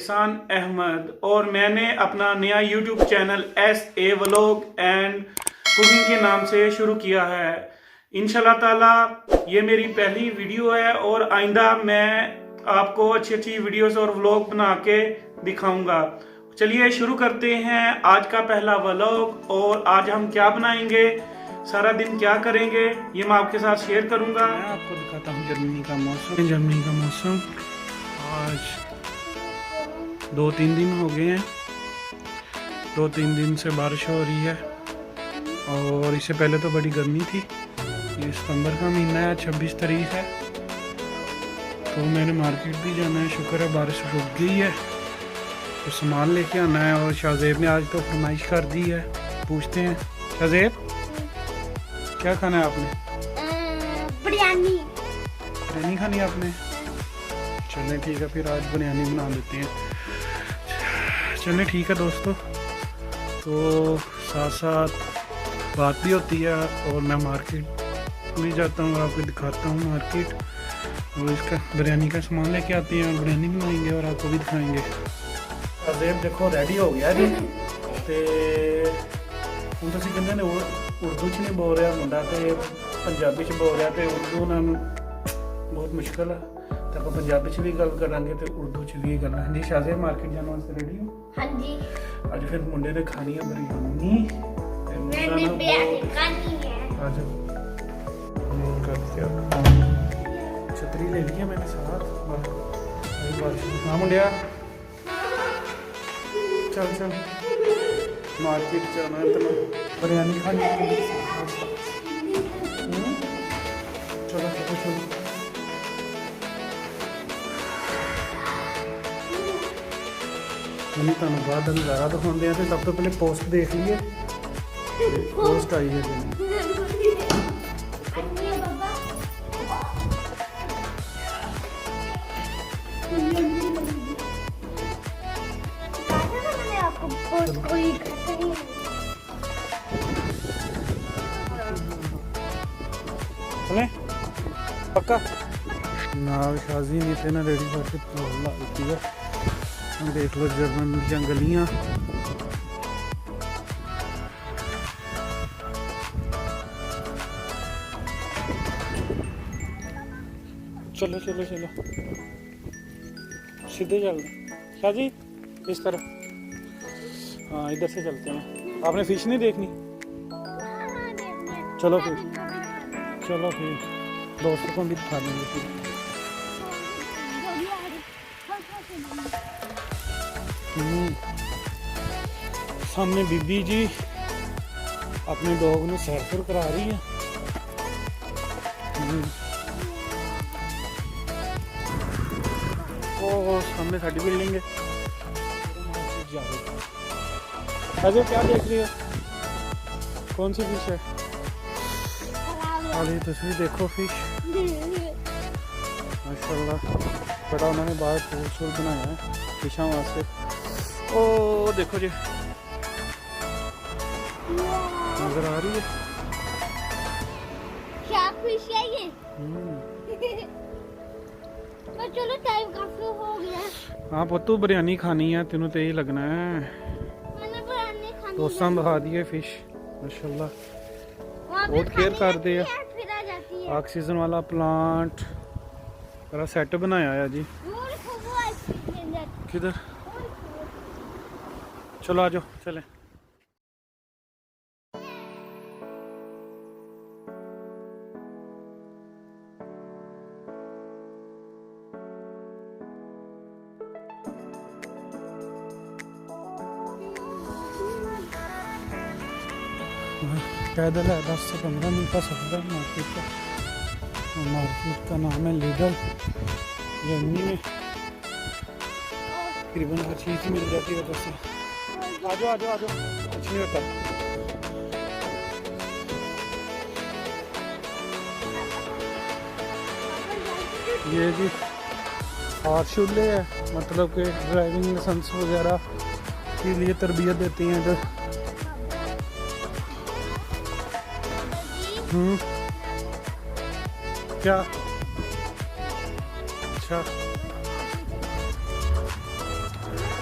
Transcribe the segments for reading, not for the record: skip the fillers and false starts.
एहसान अहमद और मैंने अपना नया YouTube channel SA vlog and cooking के नाम से शुरू किया है। इंशाल्लाह ताला ये मेरी पहली वीडियो है और आइंदा मैं आपको अच्छी अच्छी वीडियोस और व्लॉग बना के दिखाऊंगा। चलिए शुरू करते हैं आज का पहला व्लॉग। और आज हम क्या बनाएंगे, सारा दिन क्या करेंगे, ये मैं आपके साथ शेयर करूंगा। मैं आपको दिखाता हूँ जर्मनी का मौसम। जर्मनी का मौसम आज 2-3 दिन हो गए हैं, 2-3 दिन से बारिश हो रही है और इससे पहले तो बड़ी गर्मी थी। ये सितंबर का महीना है, 26 तारीख है, तो मैंने मार्केट भी जाना है। शुक्र है बारिश रुक गई है, तो सामान लेके आना है। और शाहजेब ने आज तो फरमाइश कर दी है। पूछते हैं शाहजेब क्या खाना है आपने? बिरयानी। बिरयानी खानी है आपने? चलें ठीक है, फिर आज बिरयानी बना लेते हैं। चलें ठीक है दोस्तों, तो साथ साथ बात भी होती है और मैं मार्केट भी जाता हूँ, आपको दिखाता हूँ मार्केट और इसका बिरयानी का सामान लेके आते हैं और बिरयानी बनाएंगे और आपको भी दिखाएंगे। अजेब देखो रेडी हो गया जी। ਤੇ ਹੁਣ ਤੁਸੀਂ ਕਹਿੰਦੇ ਨੇ ਉਰਦੂ 'ਚ ਨਹੀਂ ਬੋਲ ਰਿਹਾ ਮੁੰਡਾ ਤੇ ਪੰਜਾਬੀ 'ਚ ਬੋਲ ਰਿਹਾ ਤੇ ਉਰਦੂ ਉਹਨਾਂ ਨੂੰ ਬਹੁਤ ਮੁਸ਼ਕਲ ਹੈ, ਤਾਂ ਆਪਾਂ ਪੰਜਾਬੀ 'ਚ ਵੀ ਗੱਲ ਕਰਾਂਗੇ ਤੇ ਉਰਦੂ 'ਚ ਵੀ ਗੱਲ। ਹਾਂਜੀ ਸ਼ਾਹਜ਼ੇਬ ਮਾਰਕੀਟ ਜਾਣ ਵਾਸਤੇ ਰੈਡੀ ਹੋ? ਹਾਂਜੀ। ਅੱਜ ਫਿਰ ਮੁੰਡੇ ਨੇ ਖਾਣੀ ਹੈ ਬਿਰਯਾਨੀ ਤੇ मैंने बिरयानी खानी है। आ जाओ करते हैं। छतरी ले ली है मैंने साथ। हाँ मुंडिया चल चल मार्केट जाना है, तो बिरयानी खानी है। चलो चलो चलो मैंने तुम बाद नज़ारा दिखाते हैं। तो सब तो पहले पोस्ट देख लीए, पोस्ट आई है चले पक्का ना। शाजी नहीं थे ना रेडी करके होती है। हम देख लो जर्मन दी गलियां। चलो चलो चलो सीधे चल शाजी इस तरह। हाँ इधर से चलते हैं। आपने फिश नहीं देखनी? चलो फिर चलो फिर दोस्तों को भी दिखा देंगे। फिर सामने बीबी जी अपने डॉग ने सैर सुर करा रही है। ओ सामने साड़ी बिल्डिंग है। अजय क्या देख रही हो? कौन सी फिश है? अरे तस्वीर देखो फिश माशाल्लाह, बड़ा उन्होंने बाहर फूल शूल बनाया है फिशा वास्ते। ओ देखो जी नजर आ रही है क्या फिश है ये? तो चलो टाइम काफी हो गया। हाँ पुत्तू बिरयानी खानी है, तेनों तो यही लगना है। मैंने बिरयानी खानी दोस्तों दिखा दिए फिश माशाल्लाह, बहुत केयर करते हैं। फिर आ जाती है। ऑक्सीजन वाला प्लांट बड़ा सेट बनाया है जी। किधर? चलो आ जाओ चले। पैदल है 10 से 15 मिनट का सफर है मार्केट का। मार्केट का नाम है लिडल। जर्मनी में तकरीबन हर चीज़ मिल जाती है। दोस्तों आ जाओ आ जाओ आ जाओ, कुछ नहीं होता। ये जी आरशुल्ले है, मतलब कि ड्राइविंग लाइसेंस वगैरह के लिए तरबियत देती हैं इधर। क्या? अच्छा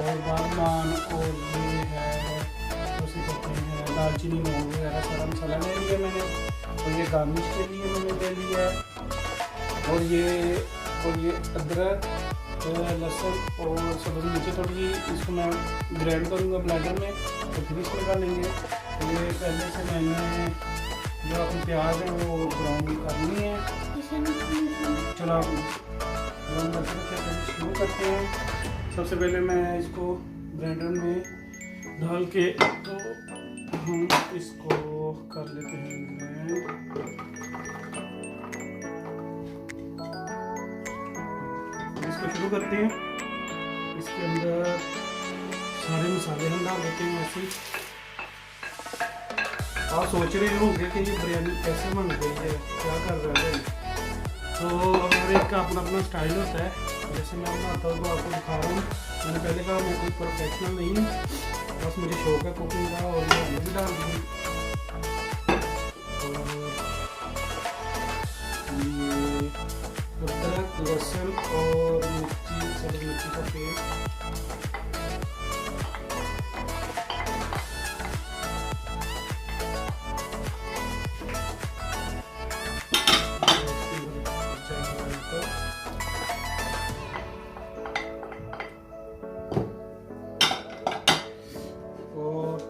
और बागमान, और ये है उसी कहते हैं दालचीनी, लौंग वगैरह सारा मसाला ले लिया मैंने। और ये गार्निश के लिए मैंने ले लिया है। और ये अदरक, लहसुन और सब्ज़ मिर्ची थोड़ी सी, इसको मैं ग्राइंड करूँगा ब्लेंडर में, तो फिर इसमें डालेंगे। तो ये पहले से मैंने जो अपनी प्याज है वो ब्राउन करनी है। चलो आप ब्राउन करके शुरू करते हैं। सबसे पहले मैं इसको ब्लेंडर में डाल के तो हम इसको कर लेते हैं ग्राइंड। इसको शुरू करते हैं। इसके अंदर सारे मसाले हम डाल देते हैं ऐसे। आप सोच रहे होंगे कि ये बिरयानी कैसे बन गई है, क्या कर रहा है भाई। तो हर एक का अपना अपना स्टाइल होता है। जैसे मैं बनाता हूँ तो आपको दिखा रहा हूँ। मैंने पहले कहा मैं कोई प्रोफेशनल नहीं हूँ, बस मुझे शौक है कुकिंग का। और ये आलू भी डाल दूँ, और ये अदरक, लहसुन और मिर्ची, सब्ज़ मिर्ची का पेस्ट।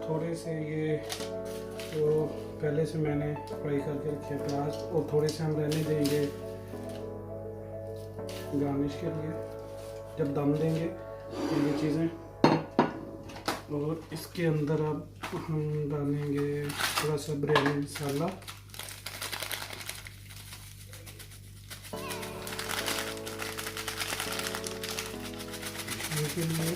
थोड़े से ये तो पहले से मैंने फ्राई करके रखे प्याज, और थोड़े से हम रहने देंगे गार्निश के लिए जब दम देंगे तो ये चीज़ें। और इसके अंदर अब हम डालेंगे थोड़ा सा बिरयानी मसाला। के लिए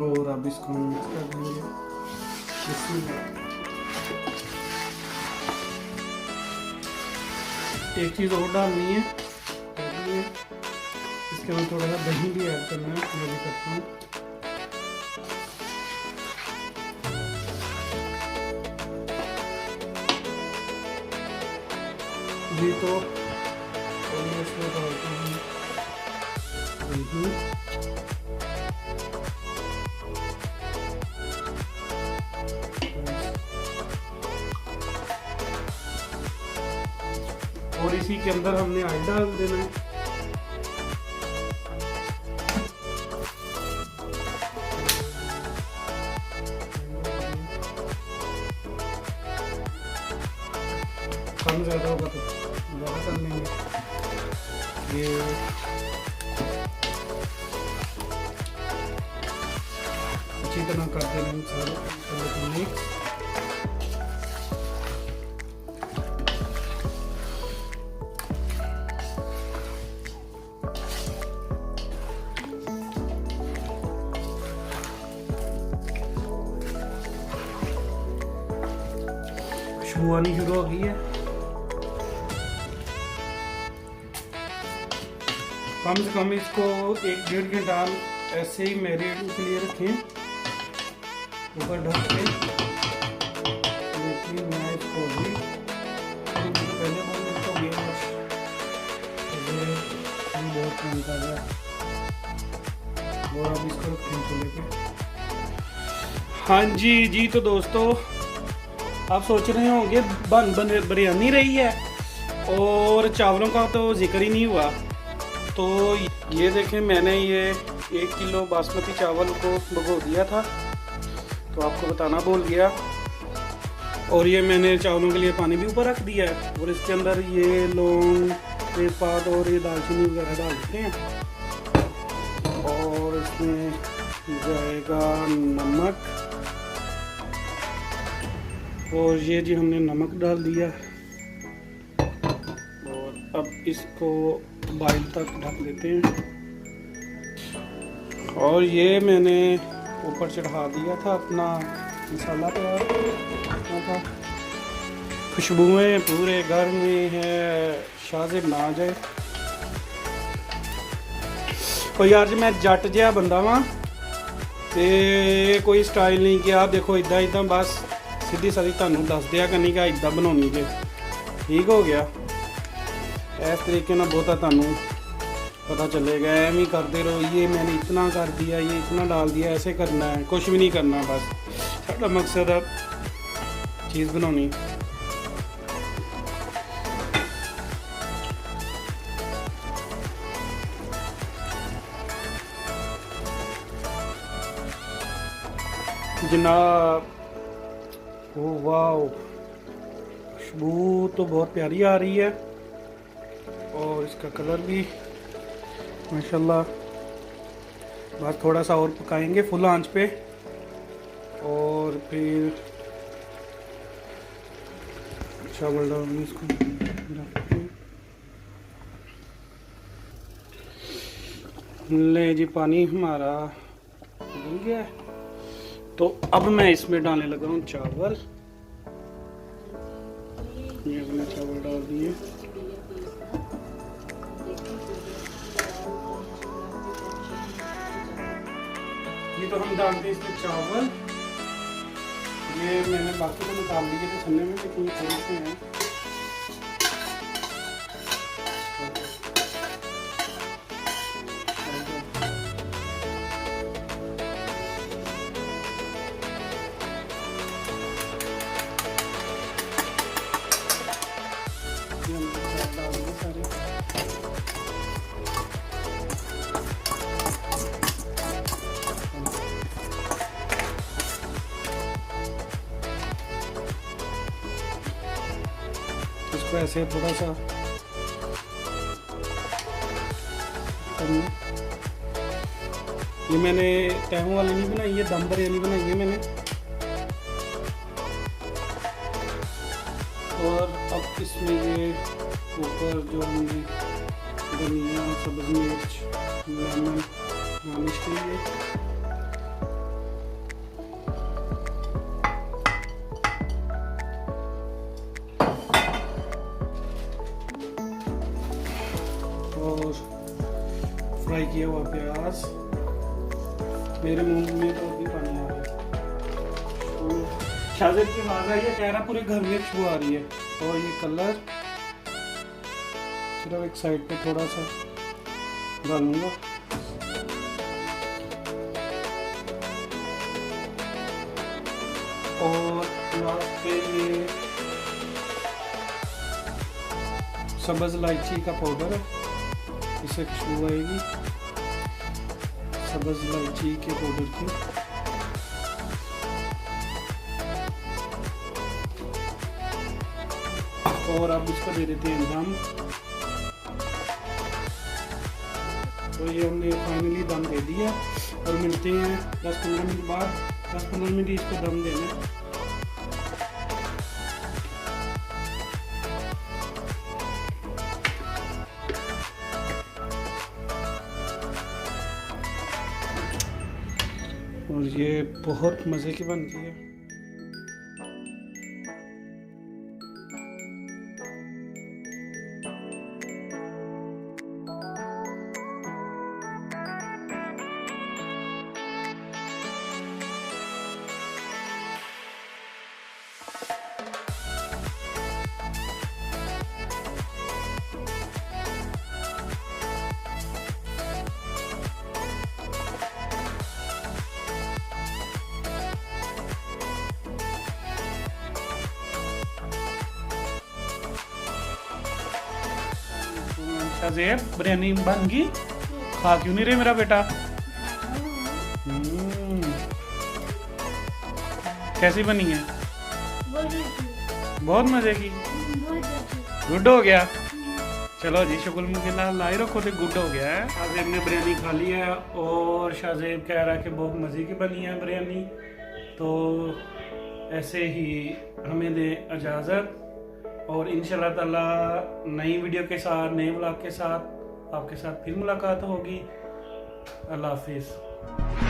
और अब इसको हम मिक्स कर देंगे। इसमें एक चीज़ और डालनी है, इसके अंदर थोड़ा सा दही भी ऐड करना है, मैं भी करता हूँ। जी तो इसमें डालता हूँ दही, और इसी के अंदर हमने ऑयल डाल देना है। कम ज़्यादा होगा तो ज़्यादा कर लेंगे। ये अच्छी तरह कर देना मिक्स। खुशबू आनी शुरू हो गई है। कम से कम इसको 1-1.5 घंटा ऐसे ही मैरिनेट के लिए रखें ऊपर ढक के। लेकिन मैं इसको भी पहले बहुत कम कर रहा है। और अब इसको रखें चूल्हे पे। हाँ जी तो दोस्तों, आप सोच रहे होंगे बिरयानी रही है और चावलों का तो जिक्र ही नहीं हुआ। तो ये देखें, मैंने ये 1 किलो बासमती चावल को भिगो दिया था, तो आपको बताना भूल गया। और ये मैंने चावलों के लिए पानी भी ऊपर रख दिया है। और इसके अंदर ये लौंग, तेजपात और ये दालचीनी वगैरह डाल देते हैं। और इसमें जाएगा नमक, और ये जी हमने नमक डाल दिया। और अब इसको बॉईल तक ढक देते हैं। और ये मैंने ऊपर चढ़ा दिया था अपना मसाला तैयार था। खुशबुएं पूरे घर में है, शाज़िब ना आ जाए। और यार जी मैं जट जिहा बंदा वां ते कोई स्टाइल नहीं किया। देखो इदा बस सीधी सादी तुहानूं दस दिया करनी कि इदा बनाउणी जे। ठीक हो गया। इस तरीके ना बहुता तुहानू पता चलेगा। एवं ही करते रहो, ये मैंने इतना कर दिया, ये इतना डाल दिया, ऐसे करना है, कुछ भी नहीं करना। बस साਡਾ मकसद है चीज़ बनानी। जनाब ओ वाओ, खुशबू तो बहुत प्यारी आ रही है और इसका कलर भी माशाल्लाह। बस थोड़ा सा और पकाएंगे फुल आंच पे और फिर चावल डालेंगे इसको। ले जी, पानी हमारा उबल गया है, तो अब मैं इसमें डालने लगा हूँ चावल। ये मैंने चावल डाल दिए। ये तो हम डालते हैं इसमें चावल। ये मैंने बाकी तो निकाल दिए थे छन्ने में, लेकिन ये थोड़े से हैं। इसको ऐसे थोड़ा सा करना। ये मैंने तहों वाली नहीं बनाई है, दम बिरयानी बनाई है मैंने। और अब इसमें ये ऊपर जो हमने धनिया, सब्ज़ मिर्च, लेमन गार्निश के लिए और फ्राई किया हुआ प्याज। मेरे मुंह में तो अभी पानी आ रहा है। शाज़ेब की आवाज़ आई है, कह रहा पूरे घर में खुशबू आ रही है। और ये कलर सिर्फ एक साइड पे थोड़ा सा डालूंगा। और लास्ट पे ये सब्ज़ इलायची का पाउडर है, इससे खुशबू आएगी सब्ज़ इलायची के पाउडर की। और अब इसको दे देते हैं दम। तो ये हमने फाइनली दम दे दिया और मिलते हैं 10-15 मिनट बाद। 10-15 मिनट इसको दम देना है। और ये बहुत मज़े की बनती है। शाज़ेब, बिरयानी बन गई? खा क्यों नहीं रहे मेरा बेटा? कैसी बनी है? बहुत मजे की। गुड हो गया। चलो जी, शुक्र मुझे लाई रखो तो गुड हो गया है। शाज़ेब ने बिरयानी खा ली है और शाज़ेब कह रहा है कि बहुत मज़े की बनी है बिरयानी। तो ऐसे ही हमें दे इजाज़त और इंशाल्लाह ताला नई वीडियो के साथ, नए व्लॉग के साथ आपके साथ फिर मुलाकात होगी। अल्लाह हाफिज़।